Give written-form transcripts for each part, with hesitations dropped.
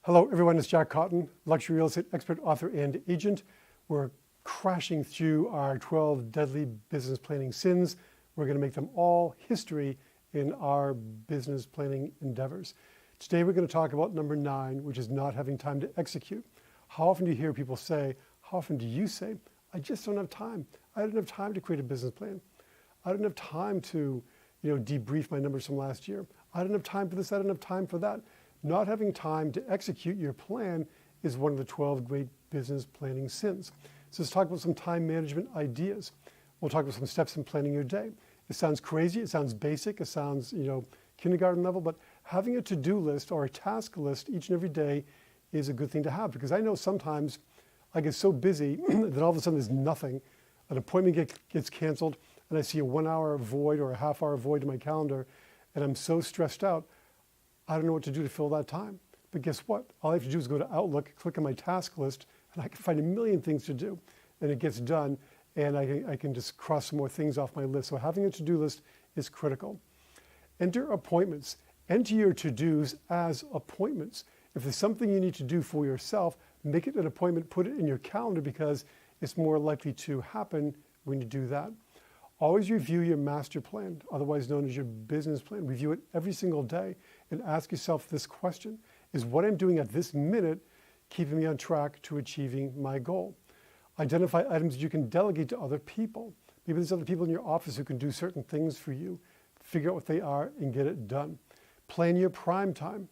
Hello everyone, it's Jack Cotton, luxury real estate expert, author, and agent. We're crashing through our 12 deadly business planning sins. We're going to make them all history in our business planning endeavors. Today we're going to talk about number 9, which is not having time to execute. How often do you hear people say, how often do you say, I just don't have time. I don't have time to create a business plan. I don't have time to, debrief my numbers from last year. I don't have time for this, I don't have time for that. Not having time to execute your plan is one of the 12 great business planning sins. So let's talk about some time management ideas. We'll talk about some steps in planning your day. It sounds crazy, it sounds basic, it sounds, kindergarten level, but having a to-do list or a task list each and every day is a good thing to have, because I know sometimes I get so busy that all of a sudden there's nothing. An appointment gets canceled and I see a 1 hour void or a half hour void in my calendar, and I'm so stressed out, I don't know what to do to fill that time. But guess what? All I have to do is go to Outlook, click on my task list, and I can find a million things to do. And it gets done, and I can just cross some more things off my list. So having a to-do list is critical. Enter appointments. Enter your to-dos as appointments. If there's something you need to do for yourself, make it an appointment, put it in your calendar, because it's more likely to happen when you do that. Always review your master plan, otherwise known as your business plan. Review it every single day and ask yourself this question: is what I'm doing at this minute keeping me on track to achieving my goal? Identify items that you can delegate to other people. Maybe there's other people in your office who can do certain things for you. Figure out what they are and get it done. Plan your prime time.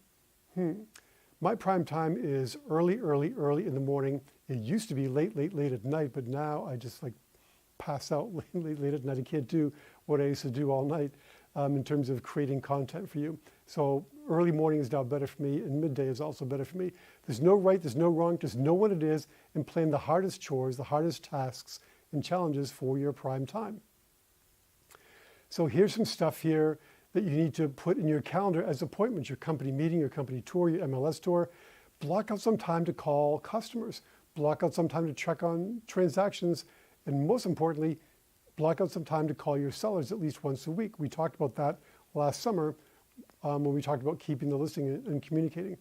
My prime time is early in the morning. It used to be late at night, but now I just pass out late at night. I can't do what I used to do all night in terms of creating content for you. So early morning is now better for me, and midday is also better for me. There's no right, there's no wrong, just know what it is and plan the hardest chores, the hardest tasks and challenges for your prime time. So here's some stuff here that you need to put in your calendar as appointments: your company meeting, your company tour, your MLS tour. Block out some time to call customers. Block out some time to check on transactions. And most importantly, block out some time to call your sellers at least once a week. We talked about that last summer when we talked about keeping the listing and communicating.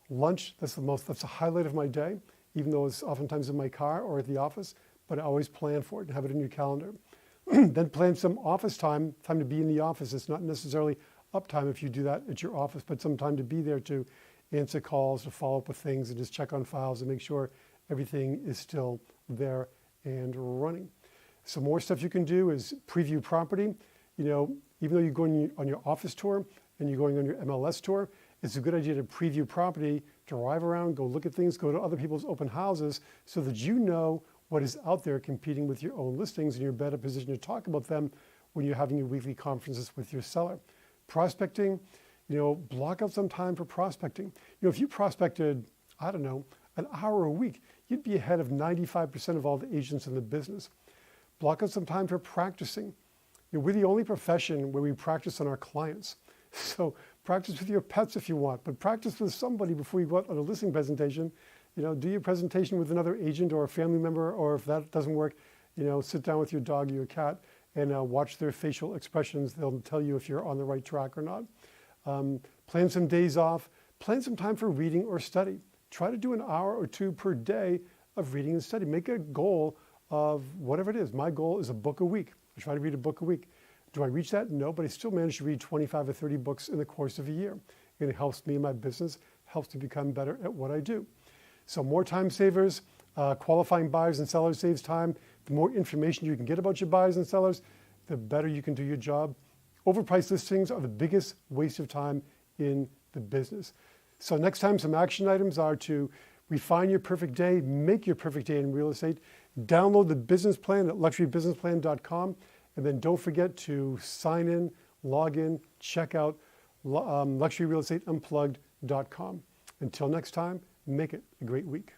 Lunch, that's the highlight of my day, even though it's oftentimes in my car or at the office, but I always plan for it and have it in your calendar. Then plan some office time to be in the office. It's not necessarily uptime if you do that at your office, but some time to be there to answer calls, to follow up with things, and just check on files and make sure everything is still there and running. Some more stuff you can do is preview property. Even though you're going on your office tour and you're going on your MLS tour, it's a good idea to preview property, drive around, go look at things, go to other people's open houses so that you know what is out there competing with your own listings, and you're better positioned to talk about them when you're having your weekly conferences with your seller. Prospecting, block out some time for prospecting. If you prospected, an hour a week, you'd be ahead of 95% of all the agents in the business. Block out some time for practicing. We're the only profession where we practice on our clients. So practice with your pets if you want, but practice with somebody before you go out on a listing presentation. Do your presentation with another agent or a family member, or if that doesn't work, sit down with your dog or your cat and watch their facial expressions. They'll tell you if you're on the right track or not. Plan some days off. Plan some time for reading or study. Try to do an hour or two per day of reading and study. Make a goal of whatever it is. My goal is a book a week. I try to read a book a week. Do I reach that? No, but I still manage to read 25 or 30 books in the course of a year. And it helps me in my business, helps me become better at what I do. So more time savers, qualifying buyers and sellers saves time. The more information you can get about your buyers and sellers, the better you can do your job. Overpriced listings are the biggest waste of time in the business. So next time, some action items are to refine your perfect day, make your perfect day in real estate, download the business plan at luxurybusinessplan.com, and then don't forget to sign in, log in, check out luxuryrealestateunplugged.com. Until next time, make it a great week.